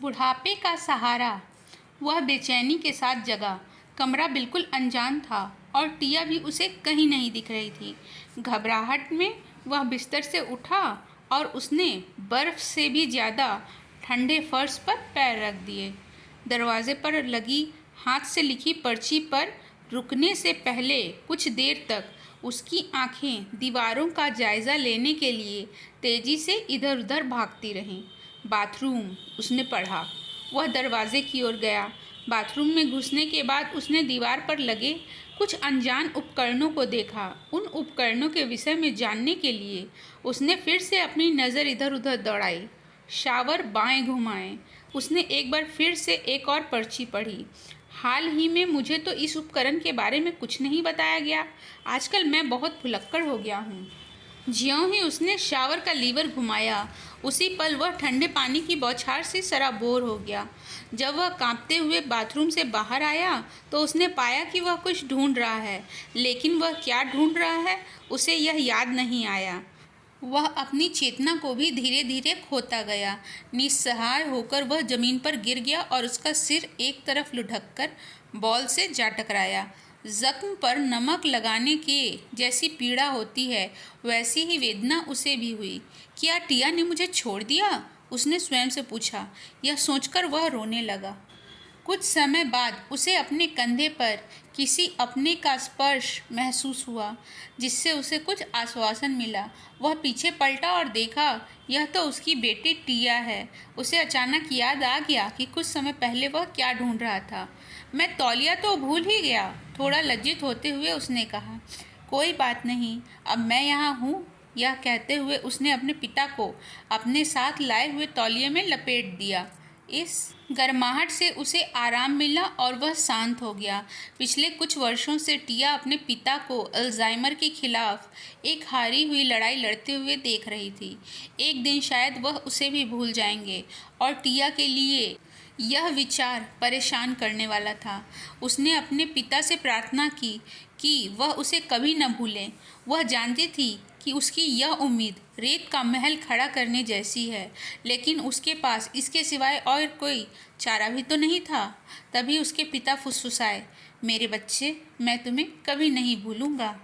बुढ़ापे का सहारा। वह बेचैनी के साथ जगा। कमरा बिल्कुल अनजान था और टिया भी उसे कहीं नहीं दिख रही थी। घबराहट में वह बिस्तर से उठा और उसने बर्फ से भी ज़्यादा ठंडे फर्श पर पैर रख दिए। दरवाजे पर लगी हाथ से लिखी पर्ची पर रुकने से पहले कुछ देर तक उसकी आंखें दीवारों का जायज़ा लेने के लिए तेज़ी से इधर उधर भागती रहीं। बाथरूम, उसने पढ़ा। वह दरवाजे की ओर गया। बाथरूम में घुसने के बाद उसने दीवार पर लगे कुछ अनजान उपकरणों को देखा। उन उपकरणों के विषय में जानने के लिए उसने फिर से अपनी नज़र इधर उधर दौड़ाई। शावर बाएं घुमाएं। उसने एक बार फिर से एक और पर्ची पढ़ी। हाल ही में मुझे तो इस उपकरण के बारे में कुछ नहीं बताया गया। आजकल मैं बहुत भुलक्कड़ हो गया हूँ। ज्यों ही उसने शावर का लीवर घुमाया, उसी पल वह ठंडे पानी की बौछार से सराबोर हो गया। जब वह कांपते हुए बाथरूम से बाहर आया तो उसने पाया कि वह कुछ ढूंढ रहा है, लेकिन वह क्या ढूंढ रहा है उसे यह याद नहीं आया। वह अपनी चेतना को भी धीरे धीरे खोता गया। निस्सहाय होकर वह जमीन पर गिर गया और उसका सिर एक तरफ लुढ़ककर बॉल से जा टकराया। जख्म पर नमक लगाने के जैसी पीड़ा होती है, वैसी ही वेदना उसे भी हुई। क्या टिया ने मुझे छोड़ दिया? उसने स्वयं से पूछा। यह सोचकर वह रोने लगा। कुछ समय बाद उसे अपने कंधे पर किसी अपने का स्पर्श महसूस हुआ, जिससे उसे कुछ आश्वासन मिला। वह पीछे पलटा और देखा, यह तो उसकी बेटी टिया है। उसे अचानक याद आ गया कि कुछ समय पहले वह क्या ढूंढ रहा था। मैं तौलिया तो भूल ही गया, थोड़ा लज्जित होते हुए उसने कहा। कोई बात नहीं, अब मैं यहाँ हूँ। यह कहते हुए उसने अपने पिता को अपने साथ लाए हुए तौलिए में लपेट दिया। इस गर्माहट से उसे आराम मिला और वह शांत हो गया। पिछले कुछ वर्षों से टिया अपने पिता को अल्जाइमर के खिलाफ एक हारी हुई लड़ाई लड़ते हुए देख रही थी। एक दिन शायद वह उसे भी भूल जाएंगे और टिया के लिए यह विचार परेशान करने वाला था। उसने अपने पिता से प्रार्थना की कि वह उसे कभी न भूलें। वह जानती थी कि उसकी यह उम्मीद रेत का महल खड़ा करने जैसी है, लेकिन उसके पास इसके सिवाय और कोई चारा भी तो नहीं था। तभी उसके पिता फुसफुसाए, मेरे बच्चे, मैं तुम्हें कभी नहीं भूलूंगा।